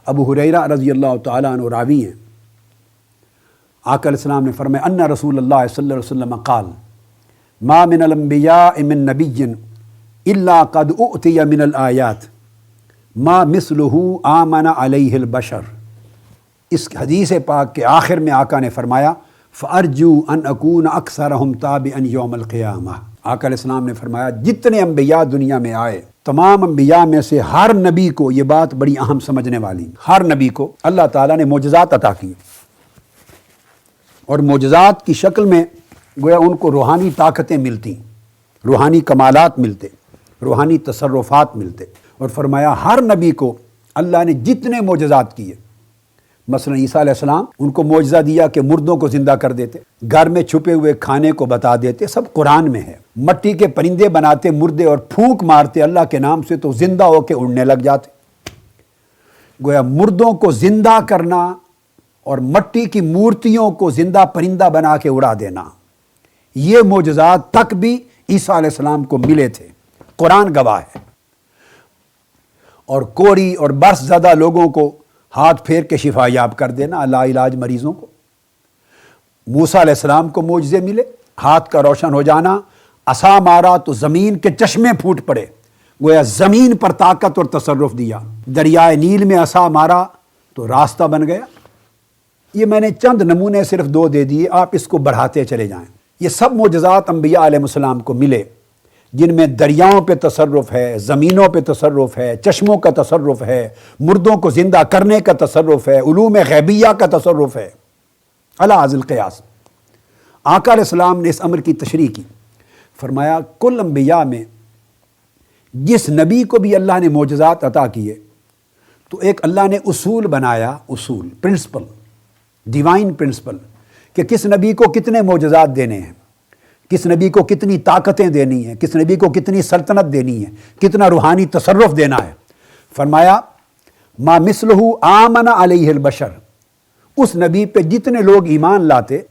ابو ہریرہ رضی اللہ تعالیٰ عنہ راوی ہیں، آقا علیہ السلام نے فرمایا ان رسول اللہ صلی اللہ علیہ وسلم قال ما من الانبیاء من نبی الا قد اؤتی من الآیات ما مثلہ آمن علیہ البشر۔ اس حدیث پاک کے آخر میں آقا نے فرمایا فارجو ان اکون اکثرہم تابعا یوم القیامہ۔ آقا علیہ السلام نے فرمایا جتنے انبیاء دنیا میں آئے، تمام انبیاء میں سے ہر نبی کو یہ بات بڑی اہم سمجھنے والی، ہر نبی کو اللہ تعالیٰ نے معجزات عطا کیے، اور معجزات کی شکل میں گویا ان کو روحانی طاقتیں ملتی، روحانی کمالات ملتے، روحانی تصرفات ملتے، اور فرمایا ہر نبی کو اللہ نے جتنے معجزات کیے، مثلا عیسیٰ علیہ السلام ان کو معجزہ دیا کہ مردوں کو زندہ کر دیتے، گھر میں چھپے ہوئے کھانے کو بتا دیتے، سب قرآن میں ہے۔ مٹی کے پرندے بناتے مردے اور پھونک مارتے اللہ کے نام سے تو زندہ ہو کے اڑنے لگ جاتے۔ گویا مردوں کو زندہ کرنا اور مٹی کی مورتیوں کو زندہ پرندہ بنا کے اڑا دینا، یہ معجزات تک بھی عیسیٰ علیہ السلام کو ملے تھے، قرآن گواہ ہے۔ اور کوڑی اور برس زدہ لوگوں کو ہاتھ پھیر کے شفا یاب کر دینا، لا علاج مریضوں کو۔ موسیٰ علیہ السلام کو معجزے ملے، ہاتھ کا روشن ہو جانا، عصا مارا تو زمین کے چشمے پھوٹ پڑے، گویا زمین پر طاقت اور تصرف دیا۔ دریائے نیل میں عصا مارا تو راستہ بن گیا۔ یہ میں نے چند نمونے صرف 2 دے دیے، آپ اس کو بڑھاتے چلے جائیں۔ یہ سب معجزات انبیاء علیہ السلام کو ملے، جن میں دریاؤں پہ تصرف ہے، زمینوں پہ تصرف ہے، چشموں کا تصرف ہے، مردوں کو زندہ کرنے کا تصرف ہے، علوم غیبیہ کا تصرف ہے، علی ذی القیاس۔ آقا علیہ السلام نے اس امر کی تشریح کی، فرمایا کل انبیاء میں جس نبی کو بھی اللہ نے معجزات عطا کیے تو ایک اللہ نے اصول بنایا، اصول، پرنسپل، ڈیوائن پرنسپل، کہ کس نبی کو کتنے معجزات دینے ہیں، کس نبی کو کتنی طاقتیں دینی ہیں، کس نبی کو کتنی سلطنت دینی ہے، کتنا روحانی تصرف دینا ہے۔ فرمایا ما مثلہ آمن علیہ البشر، اس نبی پہ جتنے لوگ ایمان لاتے،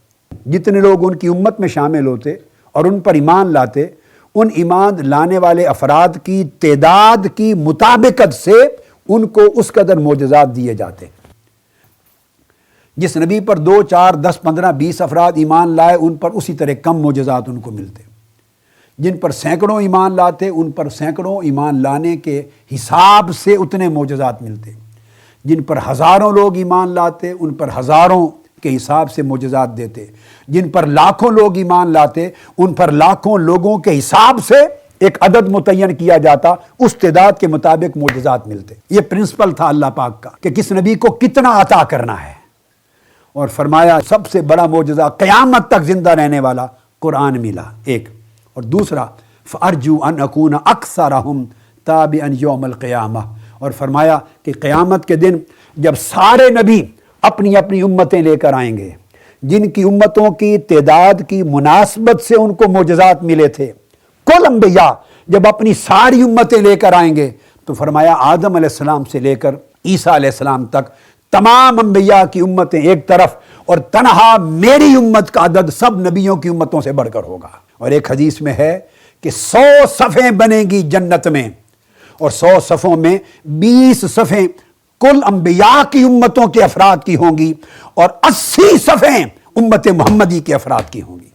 جتنے لوگ ان کی امت میں شامل ہوتے اور ان پر ایمان لاتے، ان ایمان لانے والے افراد کی تعداد کی مطابقت سے ان کو اس قدر معجزات دیے جاتے۔ جس نبی پر 2، 4، 10، 15، 20 افراد ایمان لائے، ان پر اسی طرح کم معجزات ان کو ملتے۔ جن پر سینکڑوں ایمان لاتے، ان پر سینکڑوں ایمان لانے کے حساب سے اتنے معجزات ملتے۔ جن پر ہزاروں لوگ ایمان لاتے، ان پر ہزاروں کے حساب سے معجزات دیتے۔ جن پر لاکھوں لوگ ایمان لاتے، ان پر لاکھوں لوگوں کے حساب سے ایک عدد متعین کیا جاتا، اس تعداد کے مطابق معجزات ملتے۔ یہ پرنسپل تھا اللہ پاک کا کہ کس نبی کو کتنا عطا کرنا ہے۔ اور فرمایا سب سے بڑا معجزہ قیامت تک زندہ رہنے والا قرآن ملا، ایک، اور دوسرا فارجو ان اکون اکثرہم تابعا یوم القیامہ، اور فرمایا کہ قیامت کے دن جب سارے نبی اپنی اپنی امتیں لے کر آئیں گے، جن کی امتوں کی تعداد کی مناسبت سے ان کو معجزات ملے تھے، کل انبیاء جب اپنی ساری امتیں لے کر آئیں گے تو فرمایا آدم علیہ السلام سے لے کر عیسیٰ علیہ السلام تک تمام انبیاء کی امتیں ایک طرف، اور تنہا میری امت کا عدد سب نبیوں کی امتوں سے بڑھ کر ہوگا۔ اور ایک حدیث میں ہے کہ 100 صفیں بنیں گی جنت میں، اور 100 صفوں میں 20 صفیں کل انبیاء کی امتوں کے افراد کی ہوں گی، اور 80 صفیں امت محمدی کے افراد کی ہوں گی۔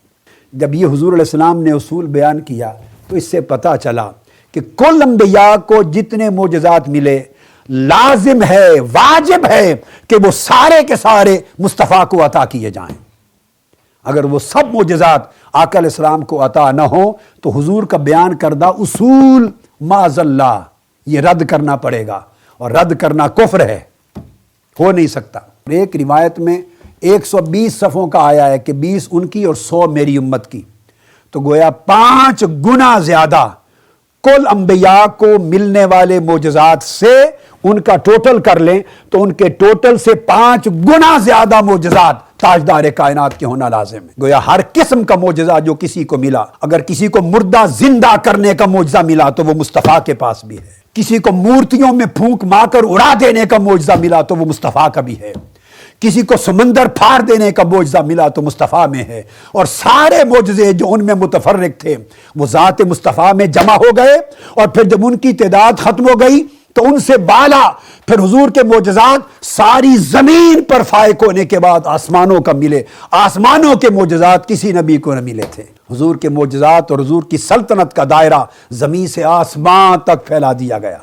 جب یہ حضور علیہ السلام نے اصول بیان کیا تو اس سے پتہ چلا کہ کل انبیاء کو جتنے معجزات ملے، لازم ہے، واجب ہے کہ وہ سارے کے سارے مصطفیٰ کو عطا کیے جائیں۔ اگر وہ سب معجزات آقا علیہ السلام کو عطا نہ ہو تو حضور کا بیان کردہ اصول معاذ اللہ یہ رد کرنا پڑے گا، اور رد کرنا کفر ہے، ہو نہیں سکتا۔ ایک روایت میں 120 صفوں کا آیا ہے کہ 20 ان کی اور 100 میری امت کی، تو گویا 5 گنا زیادہ کل انبیاء کو ملنے والے معجزات سے ان کا ٹوٹل کر لیں تو ان کے ٹوٹل سے 5 گنا زیادہ معجزات تاجدار کائنات کے ہونا لازم ہے۔ گویا ہر قسم کا معجزہ جو کسی کو ملا، اگر کسی کو مردہ زندہ کرنے کا معجزہ ملا تو وہ مصطفیٰ کے پاس بھی ہے، کسی کو مورتیوں میں پھونک مار کر اڑا دینے کا معجزہ ملا تو وہ مصطفیٰ کا بھی ہے، کسی کو سمندر پھاڑ دینے کا معجزہ ملا تو مصطفیٰ میں ہے، اور سارے معجزے جو ان میں متفرق تھے وہ ذات مصطفیٰ میں جمع ہو گئے، اور پھر جب ان کی تعداد ختم ہو گئی تو ان سے بالا پھر حضور کے معجزات ساری زمین پر فائق ہونے کے بعد آسمانوں کا ملے. آسمانوں کے معجزات کسی نبی کو نہ ملے تھے. حضور کے معجزات اور حضور کی سلطنت کا دائرہ زمین سے آسمان تک پھیلا دیا گیا.